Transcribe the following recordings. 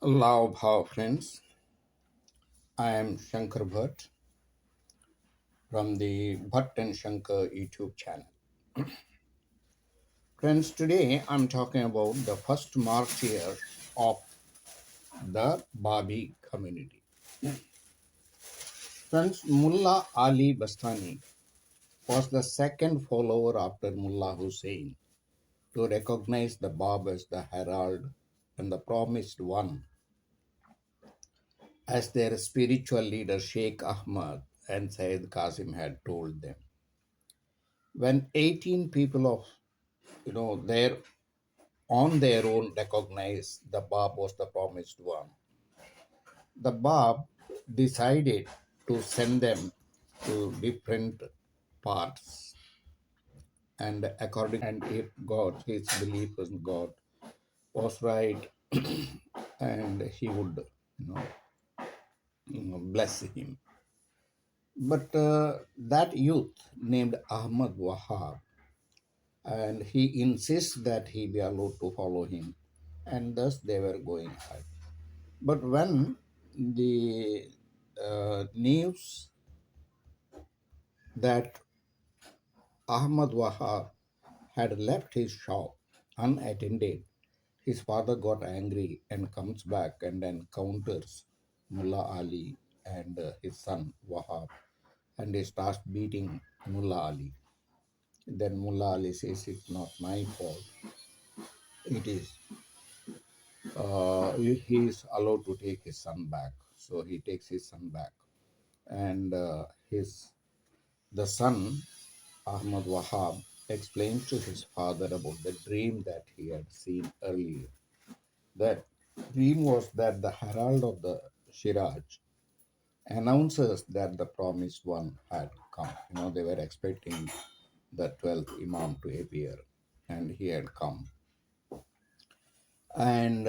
Love Bhav friends, I am Shankar Bhatt from the Bhatt and Shankar YouTube channel. Friends, today I'm talking about the first martyr of the Babi community. Friends, Mullah Ali Bastani was the second follower after Mullah Hussein to recognize the Bab as the herald and the promised one as their spiritual leader Sheikh Ahmad and Sayyid Qasim had told them. When 18 people of their on their own recognize the Bab was the promised one, the Bab decided to send them to different parts, and according and if God, his belief in God was right, and he would bless him. But that youth named Ahmad Wahab, and he insists that he be allowed to follow him, and thus they were going ahead. But when the news that Ahmad Wahab had left his shop unattended, his father got angry and comes back and encounters Mullah Ali and his son Wahab, and he starts beating Mullah Ali. Then Mullah Ali says, "It's not my fault. It is he is allowed to take his son back." So he takes his son back, and his the son Ahmad Wahab explains to his father about the dream that he had seen earlier. That dream was that the herald of the Shiraj announces that the promised one had come. They were expecting the 12th Imam to appear, and he had come. And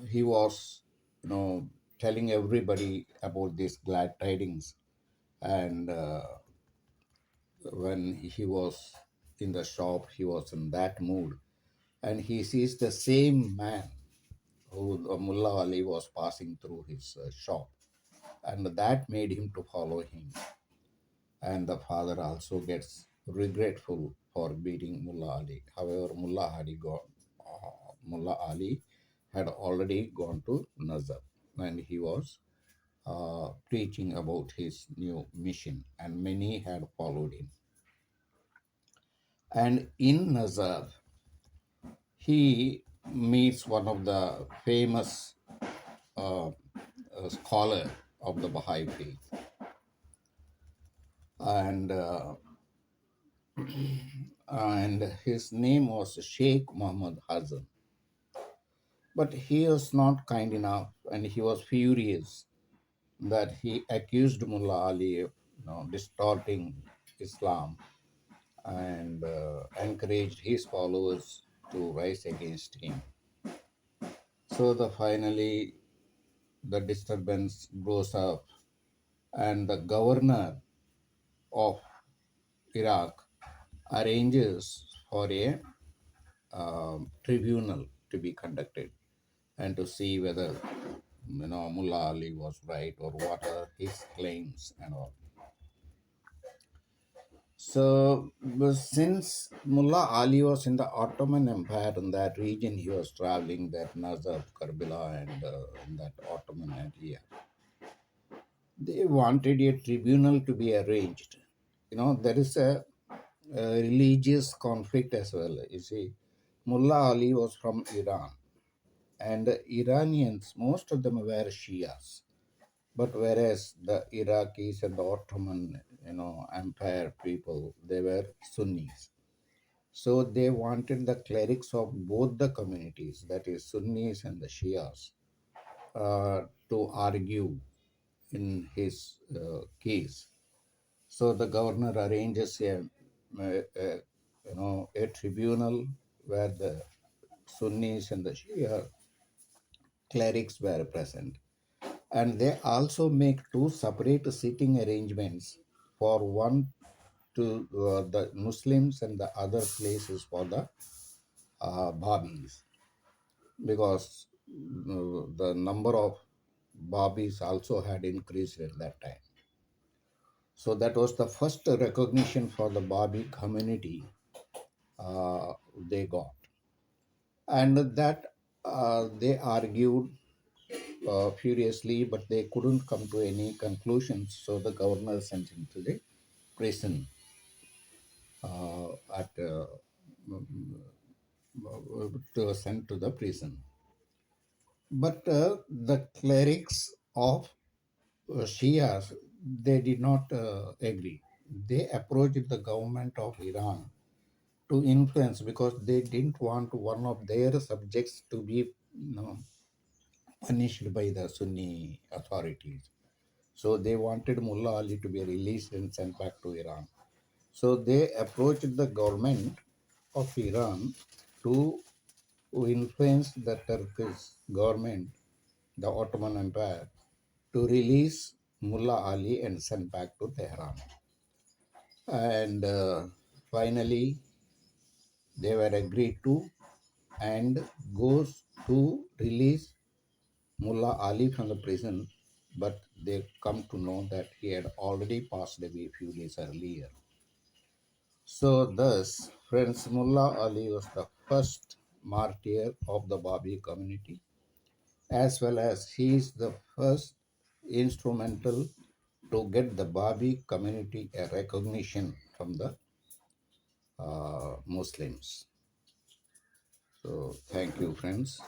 he was, telling everybody about these glad tidings. And when he was in the shop, he was in that mood, and he sees the same man who Mullah Ali was passing through his shop, and that made him to follow him. And the father also gets regretful for beating Mullah Ali. However, Mullah Ali had already gone to Nazar, and he was preaching about his new mission, and many had followed him. And in Nazar, he meets one of the famous scholar of the Baha'i faith, and and his name was Sheikh Muhammad Hazan. But he was not kind enough, and he was furious that he accused Mullah Ali of distorting Islam, and encouraged his followers to rise against him. So finally the disturbance grows up, and the governor of Iraq arranges for a tribunal to be conducted, and to see whether Mullah Ali was right or what are his claims and all. So since Mullah Ali was in the Ottoman Empire in that region, he was traveling that Nazaf, Karbala, and in that Ottoman area. They wanted a tribunal to be arranged. There is a religious conflict as well. You see, Mullah Ali was from Iran, and the Iranians, most of them were Shias. But whereas the Iraqis and the Ottoman, empire people, they were Sunnis. So they wanted the clerics of both the communities, that is Sunnis and the Shias, to argue in his case. So the governor arranges a tribunal where the Sunnis and the Shia clerics were present, and they also make two separate sitting arrangements, for one to the Muslims and the other places for the Babis, because the number of Babis also had increased at that time. So that was the first recognition for the Babi community they got. And that they argued furiously, but they couldn't come to any conclusions. So the governor sent him to the prison at to sent to the prison. But the clerics of Shias, they did not agree. They approached the government of Iran to influence because they didn't want one of their subjects to be punished by the Sunni authorities. So they wanted Mullah Ali to be released and sent back to Iran. So they approached the government of Iran to influence the Turkish government, the Ottoman Empire, to release Mullah Ali and send back to Tehran. And finally, they were agreed to and goes to release Mullah Ali from the prison, but they come to know that he had already passed away a few days earlier. So thus, friends, Mullah Ali was the first martyr of the Babi community, as well as he is the first instrumental to get the Babi community a recognition from the Muslims. So thank you, friends.